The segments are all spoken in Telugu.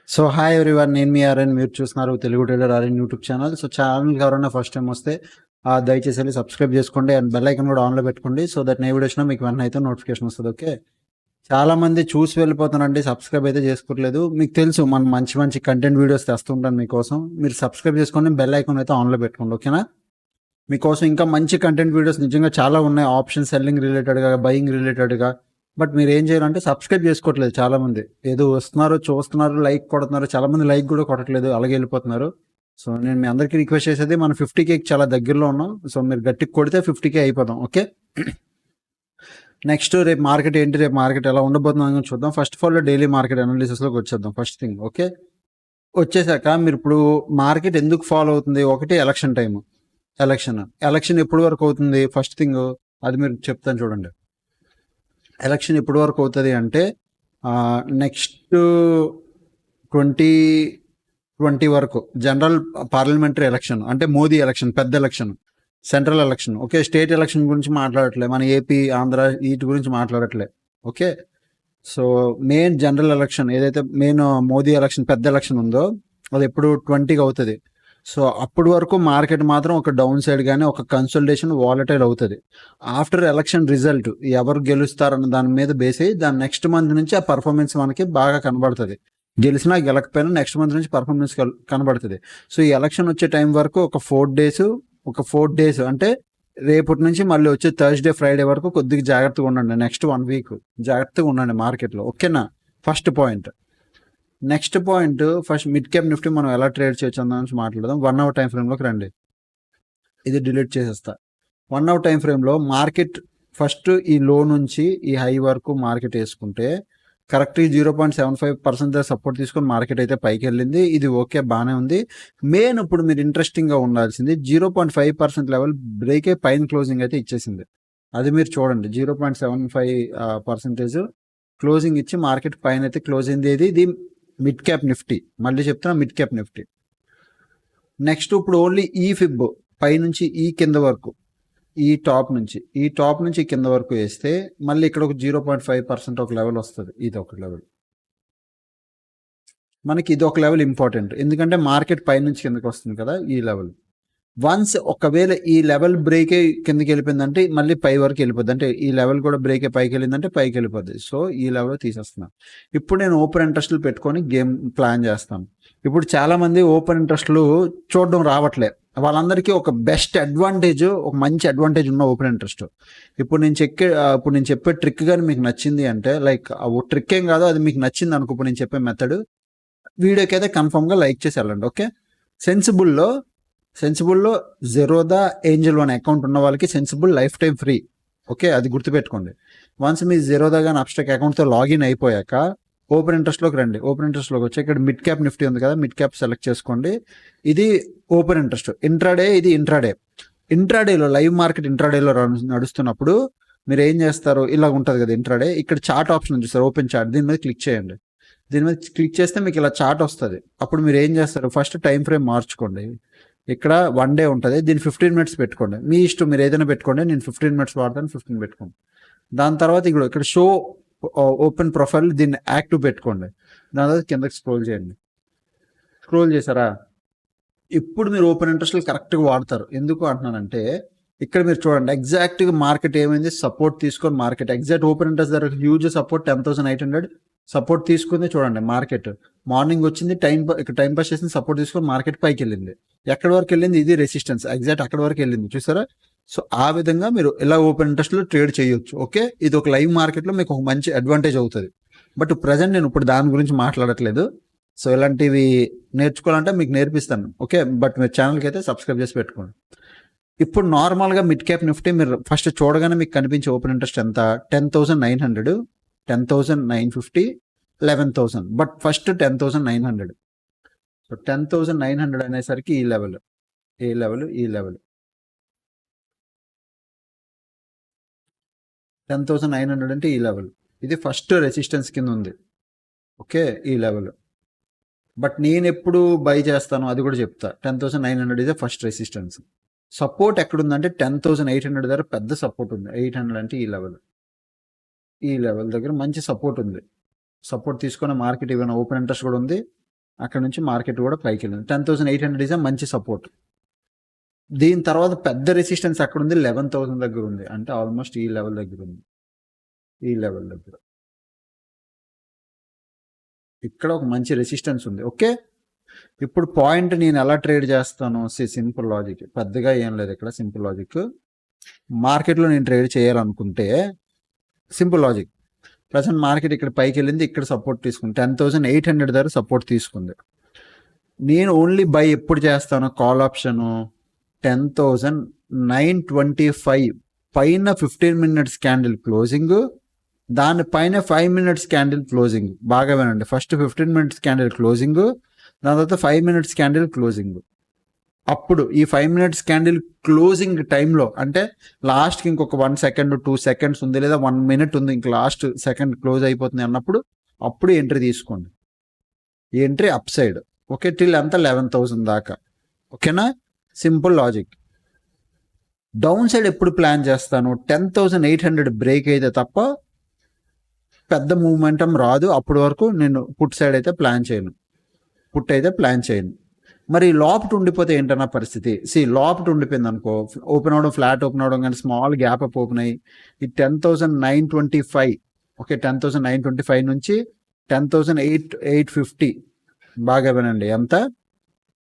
సో హాయ్ ఎవ్రీవన్, నేను మీ ఆర్ఎన్. మీరు చూస్తున్నారు Telugu trader RN YouTube channel. So ఛానల్కి ఎవరైనా ఫస్ట్ టైం వస్తే దయచేసి వెళ్ళి సబ్స్క్రైబ్ చేసుకోండి అండ్ బెల్ ఐకన్ కూడా ఆన్లో పెట్టుకోండి. సో దట్ ఏ వీడియో వచ్చినా మీకు వెంటనే అయితే నోటిఫికేషన్ వస్తుంది. ఓకే, చాలా మంది చూసి వెళ్ళిపోతానండి, సబ్స్క్రైబ్ అయితే చేసుకోవట్లేదు. మీకు తెలుసు మనం మంచి మంచి కంటెంట్ వీడియోస్ తెస్తుంటాను మీకోసం. మీరు సబ్స్క్రైబ్ చేసుకోండి, బెల్ ఐకాన్ అయితే ఆన్లో పెట్టుకోండి. ఓకేనా? మీకోసం ఇంకా మంచి కంటెంట్ వీడియోస్ నిజంగా చాలా ఉన్నాయి, ఆప్షన్ సెల్లింగ్ రిలేటెడ్గా, బయింగ్ రిలేటెడ్గా. బట్ మీరు ఏం చేయాలంటే సబ్స్క్రైబ్ చేసుకోవట్లేదు. చాలామంది ఏదో వస్తున్నారు, చూస్తున్నారు, లైక్ కొడుతున్నారు. చాలామంది లైక్ కూడా కొట్టట్లేదు, అలాగే వెళ్ళిపోతున్నారు. సో నేను మీ అందరికీ రిక్వెస్ట్ చేసేది, మనం 50K చాలా దగ్గరలో ఉన్నాం. సో మీరు గట్టికి కొడితే 50K అయిపోదాం. ఓకే, నెక్స్ట్ రేపు మార్కెట్ ఏంటి, రేపు మార్కెట్ ఎలా ఉండబోతుందో చూద్దాం. First of all daily market అనాలిసిస్లోకి వచ్చేద్దాం ఫస్ట్ థింగ్. ఓకే, వచ్చేసాక మీరు ఇప్పుడు మార్కెట్ ఎందుకు ఫాలో అవుతుంది? ఒకటి ఎలక్షన్ టైం. ఎలక్షన్ ఎప్పుడు వరకు అవుతుంది? ఫస్ట్ థింగ్ అది మీరు చెప్తాను చూడండి. ఎలక్షన్ ఎప్పుడు వరకు అవుతుంది అంటే నెక్స్ట్ 2020 వరకు జనరల్ పార్లమెంటరీ ఎలక్షన్, అంటే మోదీ ఎలక్షన్, పెద్ద election, central election. Okay, state election గురించి మాట్లాడట్లే, మన ఏపీ, ఆంధ్ర వీటి గురించి మాట్లాడట్లే. Okay, so main general election ఏదైతే మెయిన్ మోదీ ఎలక్షన్, పెద్ద ఎలక్షన్ ఉందో అది ఎప్పుడు 20కి అవుతుంది. సో అప్పటి వరకు మార్కెట్ మాత్రం ఒక డౌన్ సైడ్ కానీ ఒక కన్సల్టేషన్ వాలటైల్ అవుతుంది. ఆఫ్టర్ ఎలక్షన్ రిజల్ట్ ఎవరు గెలుస్తారన్న దాని మీద బేస్ అయ్యి దాని నెక్స్ట్ మంత్ నుంచి ఆ పర్ఫార్మెన్స్ మనకి బాగా కనబడుతుంది. గెలిచినా గెలకపోయినా నెక్స్ట్ మంత్ నుంచి పర్ఫార్మెన్స్ కనబడుతుంది. సో ఈ ఎలక్షన్ వచ్చే టైం వరకు ఒక 4 డేస్ అంటే రేపటి నుంచి మళ్ళీ వచ్చే థర్స్డే, ఫ్రైడే వరకు కొద్దిగా జాగ్రత్తగా ఉండండి. నెక్స్ట్ 1 వీక్ జాగ్రత్తగా ఉండండి మార్కెట్లో. ఓకేనా? First point. Next point, first mid cap Nifty మనం ఎలా ట్రేడ్ చేయొచ్చు అని మాట్లాడదాం. 1 అవర్ టైం ఫ్రేమ్లోకి రండి. ఇది డిలీట్ చేసేస్తా. 1 అవర్ టైం ఫ్రేమ్లో మార్కెట్ ఫస్ట్ ఈ లో నుంచి ఈ హై వరకు మార్కెట్ వేసుకుంటే కరెక్ట్గా 0.75% సపోర్ట్ తీసుకొని మార్కెట్ అయితే పైకి వెళ్ళింది. ఇది ఓకే, బాగానే ఉంది. మెయిన్ ఇప్పుడు మీరు ఇంట్రెస్టింగ్గా ఉండాల్సింది 0.5% లెవెల్ బ్రేక్ అయ్యి పైన క్లోజింగ్ అయితే ఇచ్చేసింది. అది మీరు చూడండి. 0.75% క్లోజింగ్ ఇచ్చి మార్కెట్ పైన అయితే క్లోజ్ అయింది. ఇది మిడ్ క్యాప్ నిఫ్టీ. మళ్ళీ చెప్తున్నా, మిడ్ క్యాప్ నిఫ్టీ. నెక్స్ట్ ఇప్పుడు ఓన్లీ ఈ ఫిబ్ పైనుంచి ఈ కింద వరకు, ఈ టాప్ నుంచి కింద వరకు వేస్తే మళ్ళీ ఇక్కడ ఒక 0.5% ఒక లెవెల్ వస్తుంది. ఇది ఒక లెవెల్ మనకి, ఇది ఒక లెవెల్ ఇంపార్టెంట్, ఎందుకంటే మార్కెట్ పైనుంచి కిందకి వస్తుంది కదా. ఈ లెవెల్ వన్స్ ఒకవేళ ఈ లెవెల్ బ్రేక్ అయ్యి కిందకి వెళ్ళిపోయిందంటే మళ్ళీ పై వరకు వెళ్ళిపోద్ది. అంటే ఈ లెవెల్ కూడా బ్రేక్ అయ్యి పైకి వెళ్ళిందంటే పైకి వెళ్ళిపోద్ది. సో ఈ లెవెల్ తీసేస్తున్నాను. ఇప్పుడు నేను ఓపెన్ ఇంట్రెస్ట్లు పెట్టుకొని గేమ్ ప్లాన్ చేస్తాను. ఇప్పుడు చాలామంది ఓపెన్ ఇంట్రెస్ట్లు చూడడం రావట్లే. వాళ్ళందరికీ ఒక బెస్ట్ అడ్వాంటేజ్, ఒక మంచి అడ్వాంటేజ్ ఉన్న ఓపెన్ ఇంట్రెస్ట్. ఇప్పుడు నేను చెప్పే ట్రిక్ కానీ మీకు నచ్చింది అంటే, లైక్ ట్రిక్ ఏం కాదు, అది మీకు నచ్చింది అనుకో. ఇప్పుడు నేను చెప్పే మెథడ్ వీడియోకి అయితే కన్ఫర్మ్గా లైక్ చేసి వెళ్ళండి. ఓకే, సెన్సిబుల్లో జెరోదా, ఏంజల్ వన్ అకౌంట్ ఉన్న వాళ్ళకి Sensibull life time free. Okay, అది గుర్తుపెట్టుకోండి. వన్స్ మీ జెరోదా కానీ అబ్స్ట్రాక్ట్ అకౌంట్తో లాగిన్ అయిపోయాక ఓపెన్ ఇంట్రెస్ట్లోకి రండి. ఓపెన్ ఇంట్రెస్ట్లోకి వచ్చి ఇక్కడ మిడ్ క్యాప్ నిఫ్టీ ఉంది కదా, మిడ్ క్యాప్ సెలెక్ట్ చేసుకోండి. ఇది ఓపెన్ ఇంట్రెస్ట్. ఇంట్రాడే, ఇది ఇంట్రాడేలో లైవ్ మార్కెట్ ఇంట్రాడేలో నడుస్తున్నప్పుడు మీరు ఏం చేస్తారు, ఇలా ఉంటుంది కదా ఇంట్రాడే. ఇక్కడ చార్ట్ ఆప్షన్ చూస్తారు, ఓపెన్ చార్ట్. దీని మీద క్లిక్ చేయండి. దీని మీద క్లిక్ చేస్తే మీకు ఇలా చార్ట్ వస్తుంది. అప్పుడు మీరు ఏం చేస్తారు, ఫస్ట్ టైం ఫ్రేమ్ మార్చుకోండి. ఇక్కడ 1 డే ఉంటుంది, దీన్ని 15 మినిట్స్ పెట్టుకోండి. మీ ఇష్టం, మీరు ఏదైనా పెట్టుకోండి. నేను 15 మినిట్స్ వాడతాను, 15 పెట్టుకోండి. దాని తర్వాత ఇక్కడ షో ఓపెన్ ప్రొఫైల్, దీన్ని యాక్టివ్ పెట్టుకోండి. దాని తర్వాత కిందకి స్క్రోల్ చేయండి. స్క్రోల్ చేశారా? ఇప్పుడు మీరు ఓపెన్ ఇంట్రెస్ట్లు కరెక్ట్గా వాడతారు. ఎందుకు అంటున్నానంటే, ఇక్కడ మీరు చూడండి ఎగ్జాక్ట్గా మార్కెట్ ఏమైంది, సపోర్ట్ తీసుకొని మార్కెట్ ఎగ్జాక్ట్ ఓపెన్ ఇంట్రెస్ట్ దగ్గర హ్యూజ్ సపోర్ట్ 10,800 సపోర్ట్ తీసుకుంది. చూడండి మార్కెట్ మార్నింగ్ వచ్చింది, ఇక్కడ టైం పాస్ చేసింది, సపోర్ట్ తీసుకొని మార్కెట్ పైకి వెళ్ళింది. ఎక్కడి వరకు వెళ్ళింది? ఇది రెసిస్టెన్స్, ఎగ్జాక్ట్ అక్కడ వరకు వెళ్ళింది. చూసారా? సో ఆ విధంగా మీరు ఎలా ఓపెన్ ఇంట్రెస్ట్లో ట్రేడ్ చేయొచ్చు. ఓకే, ఇది ఒక లైవ్ మార్కెట్లో మీకు ఒక మంచి అడ్వాంటేజ్ అవుతుంది. బట్ ప్రజెంట్ నేను ఇప్పుడు దాని గురించి మాట్లాడట్లేదు. సో ఇలాంటివి నేర్చుకోవాలంటే మీకు నేర్పిస్తాను. ఓకే, బట్ మీరు ఛానల్కి అయితే సబ్స్క్రైబ్ చేసి పెట్టుకోండి. ఇప్పుడు నార్మల్గా మిడ్ క్యాప్ నిఫ్టీ మీరు ఫస్ట్ చూడగానే మీకు కనిపించే ఓపెన్ ఇంట్రెస్ట్ ఎంత? 10,900, 10,950, 11,000. But first 10,900. సో 10,900 అనేసరికి ఈ లెవెల్ 10,900 అంటే ఈ లెవెల్. ఇది ఫస్ట్ రెసిస్టెన్స్ కింద ఉంది. ఓకే, ఈ లెవెల్. బట్ నేను ఎప్పుడు బై చేస్తాను అది కూడా చెప్తా. 10,900 ఇదే ఫస్ట్ రెసిస్టెన్స్. సపోర్ట్ ఎక్కడుందంటే 10,800 దగ్గర పెద్ద సపోర్ట్ ఉంది. 800 అంటే ఈ లెవెల్ దగ్గర మంచి సపోర్ట్ ఉంది. సపోర్ట్ తీసుకునే మార్కెట్ ఈవెన్ ఓపెన్ ఇంట్రెస్ట్ కూడా ఉంది. అక్కడ నుంచి మార్కెట్ కూడా పైకి వెళ్ళింది. 10,800 ఇస్ మంచి సపోర్ట్. దీని తర్వాత పెద్ద రెసిస్టెన్స్ అక్కడ ఉంది, 11,000 దగ్గర ఉంది. అంటే ఆల్మోస్ట్ ఈ లెవెల్ దగ్గర ఉంది. ఈ లెవెల్ దగ్గర ఇక్కడ ఒక మంచి రెసిస్టెన్స్ ఉంది. ఓకే, ఇప్పుడు పాయింట్ నేను ఎలా ట్రేడ్ చేస్తాను? సింపుల్ లాజిక్, పెద్దగా ఏం లేదు ఇక్కడ. సింపుల్ లాజిక్, మార్కెట్లో నేను ట్రేడ్ చేయాలనుకుంటే సింపుల్ లాజిక్, ప్రజెంట్ మార్కెట్ ఇక్కడ పైకి వెళ్ళింది, ఇక్కడ సపోర్ట్ తీసుకుంది, 10,800 దగ్గర సపోర్ట్ తీసుకుంది. నేను ఓన్లీ బై ఎప్పుడు చేస్తాను? కాల్ ఆప్షన్ 10,925 పైన 15 minutes క్యాండిల్ క్లోజింగ్, దానిపైన 5 minutes క్యాండిల్ క్లోజింగ్. బాగా వినండి, ఫస్ట్ 15 minutes క్యాండిల్ క్లోజింగ్, దాని తర్వాత 5 minutes క్యాండిల్ క్లోజింగ్. అప్పుడు ఈ 5 minutes క్యాండిల్ క్లోజింగ్ టైంలో, అంటే లాస్ట్కి ఇంకొక 1 second 2 seconds ఉంది, లేదా 1 minute ఉంది, ఇంక లాస్ట్ సెకండ్ క్లోజ్ అయిపోతుంది అన్నప్పుడు అప్పుడు ఎంట్రీ తీసుకోండి. ఈ entry up side. Okay, till అంతా 11,000 దాకా. ఓకేనా? Simple logic. డౌన్ సైడ్ ఎప్పుడు ప్లాన్ చేస్తాను? 10,800 బ్రేక్ అయితే తప్ప పెద్ద మూమెంటం రాదు. అప్పటి వరకు నేను పుట్ సైడ్ అయితే ప్లాన్ చేయను, మరి లోపట ఉండిపోతే ఏంటన్న పరిస్థితి? లోపట ఉండిపోయింది అనుకో, ఓపెన్ అవడం, ఫ్లాట్ ఓపెన్ అవడం, కానీ స్మాల్ గ్యాప్ అప్ ఓపెన్ అయ్యి ఈ 10,925, ఓకే, 10,925 నుంచి 10,850, బాగా వినండి, ఎంత?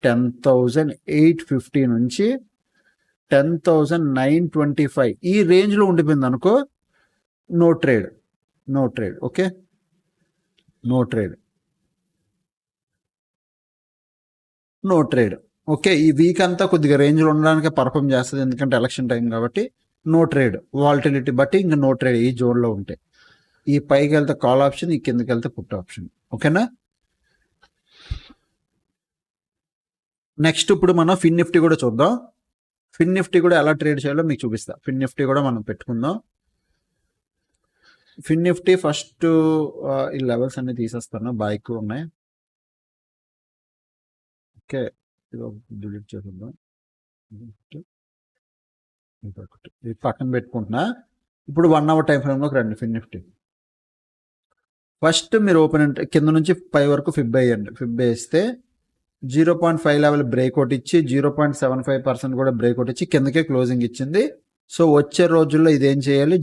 10,850 నుంచి 10,925 ఈ రేంజ్లో ఉండిపోయింది అనుకో, no trade. Okay, no trade. Okay, ఈ వీక్ అంతా కొద్దిగా రేంజ్లో ఉండడానికి పర్ఫామ్ చేస్తుంది, ఎందుకంటే ఎలక్షన్ టైం కాబట్టి. నో ట్రేడ్, వాలటిలిటీ బట్టి ఇంకా నో ట్రేడ్ ఈ జోన్లో ఉంటే. ఈ పైకి వెళ్తే కాల్ ఆప్షన్, ఈ కిందకి వెళ్తే పుట్ ఆప్షన్. ఓకేనా? నెక్స్ట్ ఇప్పుడు మనం ఫిన్ నిఫ్టీ కూడా చూద్దాం. ఫిన్ నిఫ్టీ కూడా ఎలా ట్రేడ్ చేయాలో మీకు చూపిస్తా. ఫిన్ నిఫ్టీ కూడా మనం పెట్టుకుందాం. ఫిన్ నిఫ్టీ ఫస్ట్ ఈ లెవెల్స్ అన్ని తీసేస్తాను, బైక్ ఉన్నాయి. ఓకే, ఇది డిలీట్ చేద్దాం, ఇది పక్కన పెట్టుకుంటున్నా. ఇప్పుడు 1 hour టైం ఫ్రేమ్లోకి రండి. ఫిన్ నిఫ్టీ ఫస్ట్ మీరు ఓపెన్ కింద నుంచి పై వరకు ఫిబ్ వేయండి. ఫిబ్ వేస్తే 0.5 లెవెల్ బ్రేక్అవుట్ ఇచ్చి 0.75% కూడా బ్రేక్అవుట్ ఇచ్చి కిందకే క్లోజింగ్ ఇచ్చింది. సో వచ్చే రోజుల్లో ఇది ఏం చేయాలి?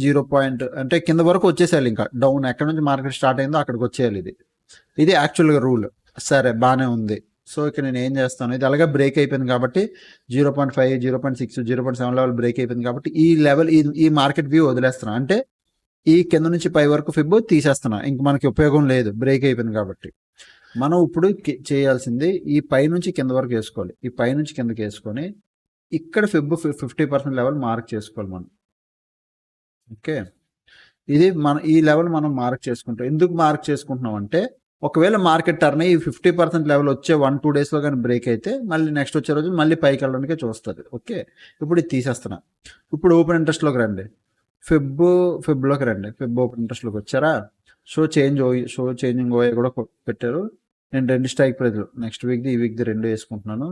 అంటే కింద వరకు వచ్చేసేయాలి, ఇంకా డౌన్ ఎక్కడ నుంచి మార్కెట్ స్టార్ట్ అయిందో అక్కడికి వచ్చేయాలి. ఇది యాక్చువల్గా రూల్. సరే, బాగానే ఉంది. సో ఇక్కడ నేను ఏం చేస్తాను, ఇది అలాగే బ్రేక్ అయిపోయింది కాబట్టి 0.5, 0.6, 0.7 లెవెల్ బ్రేక్ అయిపోయింది కాబట్టి ఈ లెవెల్, ఈ మార్కెట్ వ్యూ వదిలేస్తున్నా. అంటే ఈ కింద నుంచి పై వరకు ఫిబ్ తీసేస్తున్నా, ఇంక మనకి ఉపయోగం లేదు, బ్రేక్ అయిపోయింది కాబట్టి. మనం ఇప్పుడు చేయాల్సింది ఈ పై నుంచి కింద వరకు వేసుకోవాలి. ఈ పై నుంచి కిందకి వేసుకొని ఇక్కడ ఫిబ్ 50% లెవెల్ మార్క్ చేసుకోవాలి మనం. ఓకే, ఇది ఈ లెవెల్ మనం మార్క్ చేసుకుంటాం. ఎందుకు మార్క్ చేసుకుంటున్నాం అంటే, ఒకవేళ మార్కెట్ టర్న్ అయ్యి 50% లెవెల్ వచ్చే 1-2 daysలో కానీ బ్రేక్ అయితే మళ్ళీ నెక్స్ట్ వచ్చే రోజు మళ్ళీ పైకి వెళ్ళడానికే చూస్తుంది. ఓకే, ఇప్పుడు ఇది తీసేస్తున్నా. ఇప్పుడు ఓపెన్ ఇంట్రెస్ట్లోకి రండి. ఫిబ్లోకి రండి. ఫిబ్ ఓపెన్ ఇంట్రెస్ట్లోకి వచ్చారా? షో చేంజింగ్ ఓఏ కూడా పెట్టారు. నేను 2 స్ట్రైక్ ప్రైజ్లు నెక్స్ట్ వీక్ది, ఈ వీక్ది 2 వేసుకుంటున్నాను.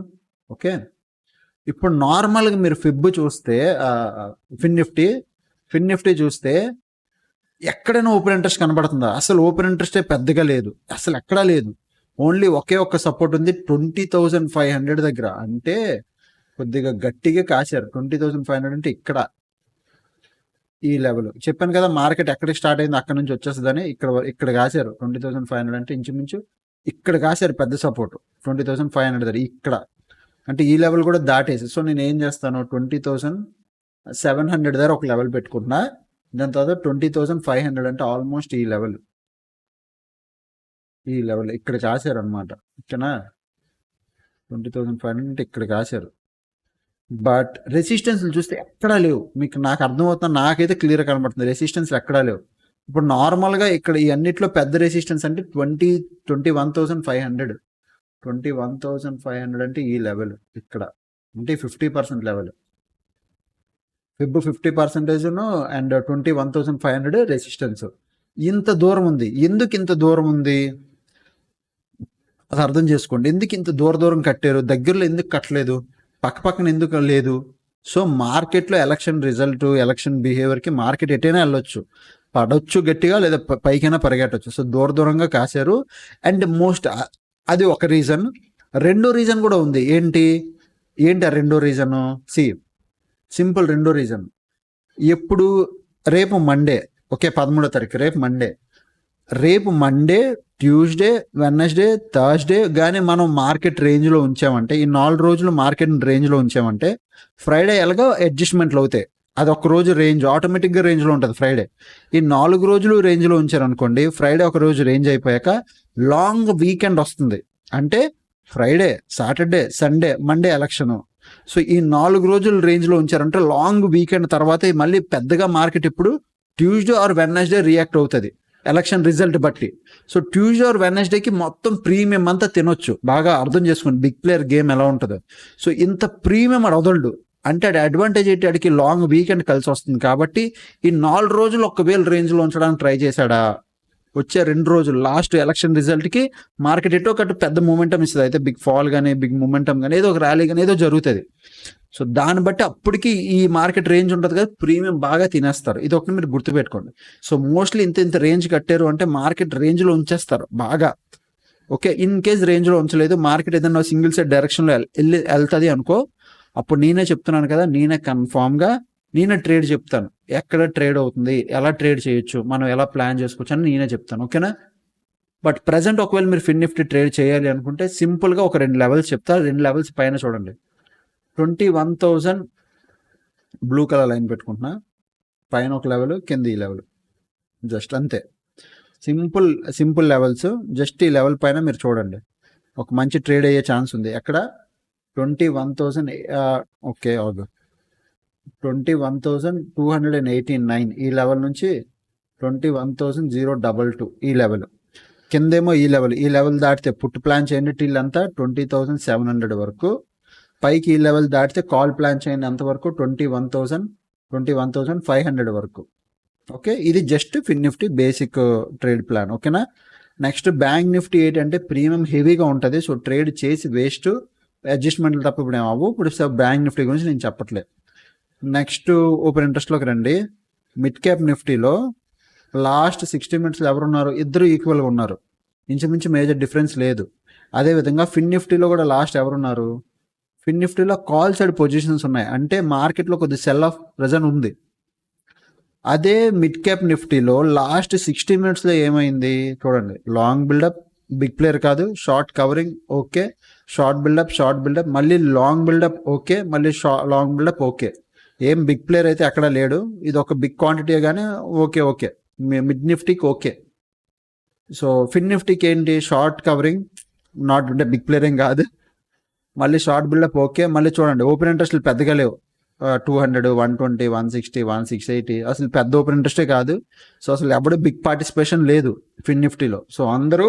ఓకే, ఇప్పుడు నార్మల్గా మీరు ఫిబ్ చూస్తే, ఫిన్ నిఫ్టీ చూస్తే ఎక్కడైనా ఓపెన్ ఇంట్రెస్ట్ కనబడుతుందా? అసలు ఓపెన్ ఇంట్రెస్టే పెద్దగా లేదు, అసలు ఎక్కడా లేదు. ఓన్లీ ఒకే ఒక్క సపోర్ట్ ఉంది 20,500 దగ్గర. అంటే కొద్దిగా గట్టిగా కాశారు. 20,500 అంటే ఇక్కడ ఈ లెవెల్ చెప్పాను కదా, మార్కెట్ ఎక్కడికి స్టార్ట్ అయింది అక్కడ నుంచి వచ్చేస్తుందని. ఇక్కడ కాశారు 20,500 అంటే ఇంచుమించు ఇక్కడ కాశారు పెద్ద సపోర్ట్ 20,500 దగ్గర. ఇక్కడ అంటే ఈ లెవెల్ కూడా దాటేసి. సో నేను ఏం చేస్తాను, 20,700 దగ్గర ఒక లెవెల్ పెట్టుకుంటున్నా. దాని తర్వాత 20,500 అంటే ఆల్మోస్ట్ ఈ లెవెల్ ఇక్కడ కాశారు అనమాట. ఓకేనా? 20,500 అంటే ఇక్కడ కాశారు. బట్ రెసిస్టెన్స్లు చూస్తే ఎక్కడా లేవు. నాకు అర్థమవుతుంది, నాకైతే క్లియర్గా కనబడుతుంది, రెసిస్టెన్స్ ఎక్కడా లేవు. ఇప్పుడు నార్మల్గా ఇక్కడ ఈ అన్నిట్లో పెద్ద రెసిస్టెన్స్ అంటే 21,500. 21,500 అంటే ఈ లెవెల్ ఇక్కడ, అంటే 50% లెవెల్. Feb 50% and 21,500 resistance. ఇంత దూరం ఉంది. ఎందుకు ఇంత దూరం ఉంది అది అర్థం చేసుకోండి. ఎందుకు ఇంత దూరం కట్టారు? దగ్గరలో ఎందుకు కట్టలేదు? పక్కన ఎందుకు లేదు? సో మార్కెట్లో ఎలక్షన్ రిజల్ట్, ఎలక్షన్ బిహేవియర్కి మార్కెట్ ఎటైనా వెళ్ళొచ్చు, పడవచ్చు గట్టిగా, లేదా పైకైనా పరిగెట్టవచ్చు. సో దూరంగా కాశారు. అండ్ అది ఒక రీజన్. రెండో రీజన్ కూడా ఉంది. ఏంటి ఆ రెండో రీజను? సింపుల్ రెండో రీజన్. ఎప్పుడు రేపు మండే, ఓకే 13వ తారీఖు రేపు మండే, ట్యూస్డే, వెడ్నెస్డే, థర్స్డే కానీ మనం మార్కెట్ రేంజ్లో ఉంచామంటే, ఈ 4 రోజులు మార్కెట్ రేంజ్లో ఉంచామంటే ఫ్రైడే ఎలాగో అడ్జస్ట్మెంట్లు అవుతాయి. అది ఒక రోజు రేంజ్ ఆటోమేటిక్గా రేంజ్లో ఉంటుంది ఫ్రైడే. ఈ 4 రోజులు రేంజ్లో ఉంచారనుకోండి, ఫ్రైడే ఒక రోజు రేంజ్ అయిపోయాక లాంగ్ వీకెండ్ వస్తుంది. అంటే Friday, Saturday, Sunday, Monday election. So ఈ 4 రోజులు రేంజ్లో ఉంచారంటే లాంగ్ వీకెండ్ తర్వాత మళ్ళీ పెద్దగా మార్కెట్ ఇప్పుడు ట్యూస్డే ఆర్ వెడ్నెస్డే రియాక్ట్ అవుతుంది ఎలక్షన్ రిజల్ట్ బట్టి. సో ట్యూస్డే ఆర్ వెడ్నెస్డేకి మొత్తం ప్రీమియం అంతా తినొచ్చు. బాగా అర్థం చేసుకోండి బిగ్ ప్లేయర్ గేమ్ ఎలా ఉంటుందో. సో ఇంత ప్రీమియం అది వదలడు. అంటే అది అడ్వాంటేజ్ ఏంటి, అడికి లాంగ్ వీకెండ్ కలిసి వస్తుంది కాబట్టి ఈ 4 రోజులు ఒకవేళ రేంజ్లో ఉంచడానికి ట్రై చేశాడా, వచ్చే 2 రోజులు లాస్ట్ ఎలక్షన్ రిజల్ట్కి మార్కెట్ ఎటో ఒకటి పెద్ద మూమెంటం ఇస్తుంది. అయితే బిగ్ ఫాల్ కానీ బిగ్ మూమెంటం కానీ ఏదో ఒక ర్యాలీ కానీ ఏదో జరుగుతుంది. సో దాన్ని బట్టి అప్పటికి ఈ మార్కెట్ రేంజ్ ఉంటుంది కదా, ప్రీమియం బాగా తినేస్తారు. ఇది ఒకటి మీరు గుర్తుపెట్టుకోండి. సో మోస్ట్లీ ఇంత రేంజ్ కట్టారు అంటే మార్కెట్ రేంజ్లో ఉంచేస్తారు బాగా. ఓకే, ఇన్ కేస్ రేంజ్లో ఉంచలేదు, మార్కెట్ ఏదైనా సింగిల్ సైడ్ డైరెక్షన్లో వెళ్తుంది అనుకో, అప్పుడు నేనే చెప్తున్నాను కదా, నేనే కన్ఫామ్గా నేనే ట్రేడ్ చెప్తాను. ఎక్కడ ట్రేడ్ అవుతుంది, ఎలా ట్రేడ్ చేయొచ్చు, మనం ఎలా ప్లాన్ చేసుకోవచ్చు అని నేనే చెప్తాను. ఓకేనా? బట్ ప్రజెంట్ ఒకవేళ మీరు ఫిన్ నిఫ్టీ ట్రేడ్ చేయాలి అనుకుంటే సింపుల్గా ఒక 2 లెవెల్స్ చెప్తా. 2 లెవెల్స్ పైన చూడండి. 21,000 బ్లూ కలర్ లైన్ పెట్టుకుంటున్నా, పైన ఒక లెవెల్, కింద ఈ లెవెల్, జస్ట్ అంతే. Simple levels. జస్ట్ ఈ లెవెల్ పైన మీరు చూడండి, ఒక మంచి ట్రేడ్ అయ్యే ఛాన్స్ ఉంది. ఎక్కడ 21,000 ఓకే 21,289 ఈ లెవెల్ నుంచి 21,022 ఈ లెవెల్. కిందేమో ఈ లెవెల్ దాటితే పుట్ ప్లాన్ చేయండి టిల్ అంతా 20,700 వరకు. పైకి ఈ లెవెల్ దాటితే కాల్ ప్లాన్ చేయండి అంతవరకు 21,500 వరకు. ఓకే, ఇది జస్ట్ ఫిన్ నిఫ్టీ బేసిక్ ట్రేడ్ ప్లాన్. ఓకేనా? నెక్స్ట్ బ్యాంక్ నిఫ్టీ ఏంటంటే ప్రీమియం హెవీగా ఉంటుంది. సో ట్రేడ్ చేసి వేస్ట్, అడ్జస్ట్మెంట్లు తప్ప ఇప్పుడు ఏమవు. ఇప్పుడు బ్యాంక్ నిఫ్టీ గురించి నేను చెప్పట్లేదు. నెక్స్ట్ ఓపెన్ ఇంట్రెస్ట్లోకి రండి. మిడ్ క్యాప్ నిఫ్టీలో లాస్ట్ 60 మినిట్స్లో ఎవరున్నారు? ఇద్దరు ఈక్వల్గా ఉన్నారు, ఇంచుమించు మేజర్ డిఫరెన్స్ లేదు. అదేవిధంగా ఫిన్ నిఫ్టీలో కూడా లాస్ట్ ఎవరున్నారు? ఫిన్ నిఫ్టీలో కాల్ సైడ్ పొజిషన్స్ ఉన్నాయి, అంటే మార్కెట్లో కొద్ది సెల్ ఆఫ్ ప్రెజెంట్ ఉంది. అదే మిడ్ క్యాప్ నిఫ్టీలో లాస్ట్ 60 మినిట్స్లో ఏమైంది చూడండి. లాంగ్ బిల్డప్, బిగ్ ప్లేయర్ కాదు, short covering, okay, short buildup, మళ్ళీ లాంగ్ బిల్డప్, ఓకే, మళ్ళీ లాంగ్ బిల్డప్, ఓకే. ఏం బిగ్ ప్లేయర్ అయితే అక్కడ లేడు. ఇది ఒక బిగ్ క్వాంటిటీ కానీ ఓకే మిడ్ నిఫ్టీకి ఓకే. సో ఫిన్ నిఫ్టీకి ఏంటి? షార్ట్ కవరింగ్, నాట్ అంటే బిగ్ ప్లేయర్ ఏం కాదు, మళ్ళీ షార్ట్ బిల్డప్, ఓకే. మళ్ళీ చూడండి ఓపెన్ ఇంట్రెస్ట్లు పెద్దగా లేవు, 200, 120, 160, 180 అసలు పెద్ద ఓపెన్ ఇంట్రెస్టే కాదు. సో అసలు ఎప్పుడు బిగ్ పార్టిసిపేషన్ లేదు ఫిన్ నిఫ్టీలో. సో అందరూ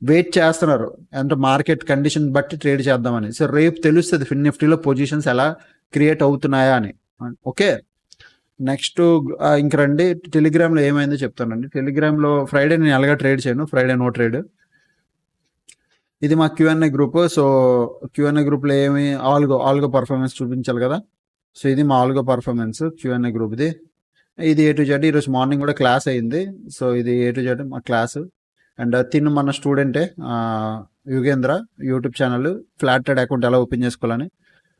వెయిట్ చేస్తున్నారు అంటే మార్కెట్ కండిషన్ బట్టి ట్రేడ్ చేద్దామని. సో రేపు తెలుస్తుంది ఫిన్ నిఫ్టీలో పొజిషన్స్ ఎలా క్రియేట్ అవుతున్నాయా అని. ఓకే, నెక్స్ట్ ఇంక రండి. టెలిగ్రామ్లో ఏమైందో చెప్తానండి. టెలిగ్రామ్లో ఫ్రైడే నేను ఎలాగా ట్రేడ్ చేయను, ఫ్రైడే నో ట్రేడ్. ఇది మా Q&A గ్రూప్. సో Q&A గ్రూప్లో ఏమి ఆల్గో పర్ఫార్మెన్స్ చూపించాలి కదా. సో ఇది మా ఆల్గో పర్ఫార్మెన్స్ Q&A గ్రూప్ది. ఇది A to Z. ఈరోజు మార్నింగ్ కూడా క్లాస్ అయింది. సో ఇది A to Z మా క్లాసు. అండ్ తిను మన స్టూడెంటే Yugendra, YouTube channel flat trade account ఎలా ఓపెన్ చేసుకోవాలని.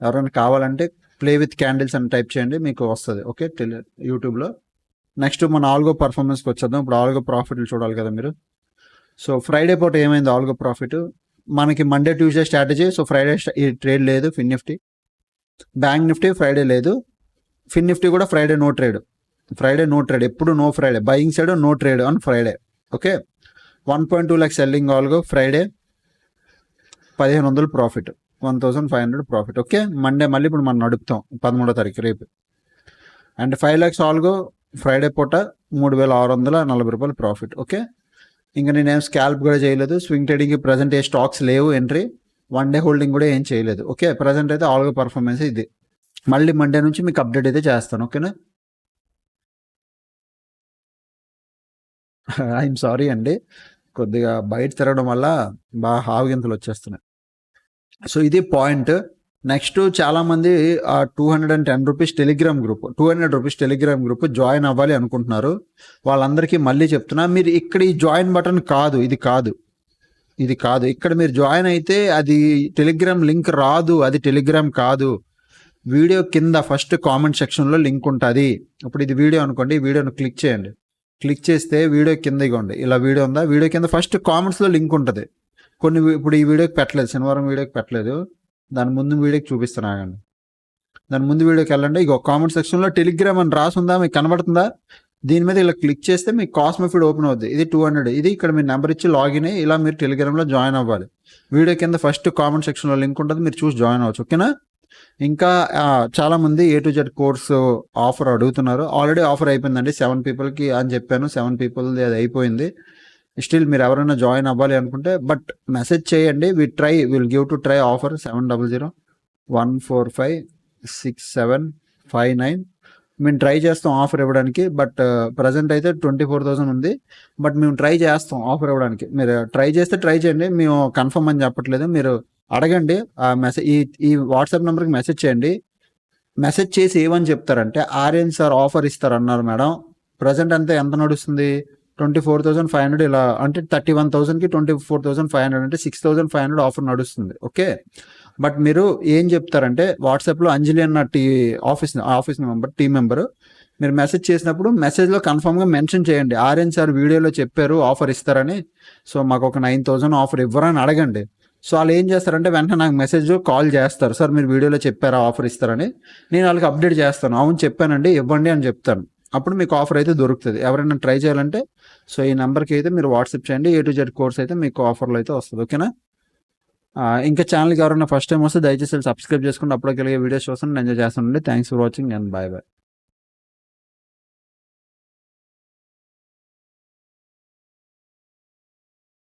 ఎవరైనా కావాలంటే ప్లే విత్ క్యాండిల్స్ అని టైప్ చేయండి, మీకు వస్తుంది. ఓకే, యూట్యూబ్లో. నెక్స్ట్ మన ఆల్గో పర్ఫార్మెన్స్కి వచ్చేద్దాం. ఇప్పుడు ఆల్గో ప్రాఫిట్లు చూడాలి కదా మీరు. సో ఫ్రైడే పూట ఏమైంది ఆల్గో ప్రాఫిట్ మనకి? Monday Tuesday strategy. So Friday ఈ ట్రేడ్ లేదు fin Nifty. Bank Nifty Friday లేదు, ఫిన్ నిఫ్టీ కూడా ఫ్రైడే నో ట్రేడ్. ఎప్పుడు no Friday, buying side no trade on Friday. Okay, 1.2 lakhs selling algo Friday, 1,500 profit, 1,500 profit. Okay, Monday మళ్ళీ ఇప్పుడు మనం నడుపుతాం 13వ తారీఖు రేపు. అండ్ 5 lakhs ఆల్గో ఫ్రైడే పూట 3,640 రూపాయలు ప్రాఫిట్. ఓకే, ఇంకా నేనేం స్కాల్ప్ కూడా చేయలేదు. స్వింగ్ ట్రేడింగ్కి ప్రజెంట్ ఏ స్టాక్స్ లేవు ఎంట్రీ, 1 day హోల్డింగ్ కూడా ఏం చేయలేదు. ఓకే, ప్రజెంట్ అయితే ఆల్గో పర్ఫార్మెన్స్ ఇది. మళ్ళీ మండే నుంచి మీకు అప్డేట్ అయితే చేస్తాను. ఓకేనా? ఐఎమ్ సారీ అండి, కొద్దిగా బయట తిరగడం వల్ల బాగా హావుగింతలు వచ్చేస్తున్నాయి. సో ఇది పాయింట్. నెక్స్ట్ చాలామంది 210 rupees Telegram group, 200 rupees Telegram group join అవ్వాలి అనుకుంటున్నారు. వాళ్ళందరికీ మళ్ళీ చెప్తున్నా, మీరు ఇక్కడ ఈ జాయిన్ బటన్ కాదు, ఇది కాదు. ఇది కాదు. ఇక్కడ మీరు జాయిన్ అయితే అది టెలిగ్రామ్ లింక్ రాదు, అది టెలిగ్రామ్ కాదు. వీడియో కింద ఫస్ట్ కామెంట్ సెక్షన్లో లింక్ ఉంటుంది. ఇప్పుడు ఇది వీడియో అనుకోండి, ఈ వీడియోను క్లిక్ చేయండి. క్లిక్ చేస్తే వీడియో కింద ఇగోండి ఇలా వీడియో ఉందా, వీడియో కింద ఫస్ట్ కామెంట్స్లో లింక్ ఉంటుంది. కొన్ని ఇప్పుడు ఈ వీడియోకి పెట్టలేదు, శనివారం వీడియోకి పెట్టలేదు, దాని ముందు వీడియోకి చూపిస్తాను ఆగండి. దాని ముందు వీడియోకి వెళ్ళండి, ఇగో కామెంట్ సెక్షన్లో టెలిగ్రామ్ అని రాసుందా, మీకు కనబడుతుందా? దీని మీద ఇలా క్లిక్ చేస్తే మీకు కాస్మో ఫీడ్ ఓపెన్ అవుద్ది. ఇది 200, ఇది ఇక్కడ మీరు నెంబర్ ఇచ్చి లాగిన్ అయ్యి ఇలా మీరు టెలిగ్రామ్లో జాయిన్ అవ్వాలి. వీడియో కింద ఫస్ట్ కామెంట్ సెక్షన్లో లింక్ ఉంటుంది, మీరు చూసి జాయిన్ అవ్వచ్చు. ఓకేనా? ఇంకా చాలామంది A to Z course offer అడుగుతున్నారు. ఆల్రెడీ ఆఫర్ అయిపోయిందండి, 7 పీపుల్కి అని చెప్పాను. 7 పీపుల్ది అది అయిపోయింది. స్టిల్ మీరు ఎవరైనా జాయిన్ అవ్వాలి అనుకుంటే బట్ మెసేజ్ చేయండి. Will give to try offer 700145675 మేము ట్రై చేస్తాం ఆఫర్ ఇవ్వడానికి. బట్ ప్రజెంట్ అయితే 24,000 ఉంది. బట్ మేము ట్రై చేస్తాం ఆఫర్ ఇవ్వడానికి. మీరు ట్రై చేస్తే ట్రై చేయండి, మేము కన్ఫర్మ్ అని చెప్పట్లేదు. మీరు అడగండి, ఆ మెసేజ్ ఈ వాట్సాప్ నెంబర్కి మెసేజ్ చేయండి. మెసేజ్ చేసి ఏమని చెప్తారంటే ఆర్యన్ సార్ ఆఫర్ ఇస్తారన్నారు మేడం, ప్రజెంట్ అంతే ఎంత నడుస్తుంది 24,500 ఇలా అంటే 31,000కి 24,500 అంటే 6,500 ఆఫర్ నడుస్తుంది. ఓకే, బట్ మీరు ఏం చెప్తారంటే వాట్సాప్లో అంజలి అన్న ఆఫీస్ మెంబర్ టీం మెంబరు మీరు మెసేజ్ చేసినప్పుడు మెసేజ్లో కన్ఫామ్గా మెన్షన్ చేయండి, ఆర్యన్ సార్ వీడియోలో చెప్పారు ఆఫర్ ఇస్తారని, సో మాకు ఒక 9,000 ఆఫర్ ఇవ్వరని అడగండి. సో వాళ్ళు ఏం చేస్తారంటే వెంటనే నాకు మెసేజ్ కాల్ చేస్తారు, సార్ మీరు వీడియోలో చెప్పారా ఆఫర్ ఇస్తారని. నేను వాళ్ళకి అప్డేట్ చేస్తాను, అవును చెప్పానండి ఇవ్వండి అని చెప్తాను. అప్పుడు మీకు ఆఫర్ అయితే దొరుకుతుంది. ఎవరైనా ట్రై చేయాలంటే సో ఈ నెంబర్కి అయితే మీరు వాట్సాప్ చేయండి. A to Z కోర్స్ అయితే మీకు ఆఫర్లో అయితే వస్తుంది. ఓకేనా? ఇంకా ఛానల్కి ఎవరైనా ఫస్ట్ టైం వస్తే దయచేసి సబ్స్క్రైబ్ చేసుకుంటే అప్పటికెళ్ళే వీడియోస్ చూస్తాను, ఎంజాయ్ చేస్తానండి. Thanks for watching and bye bye.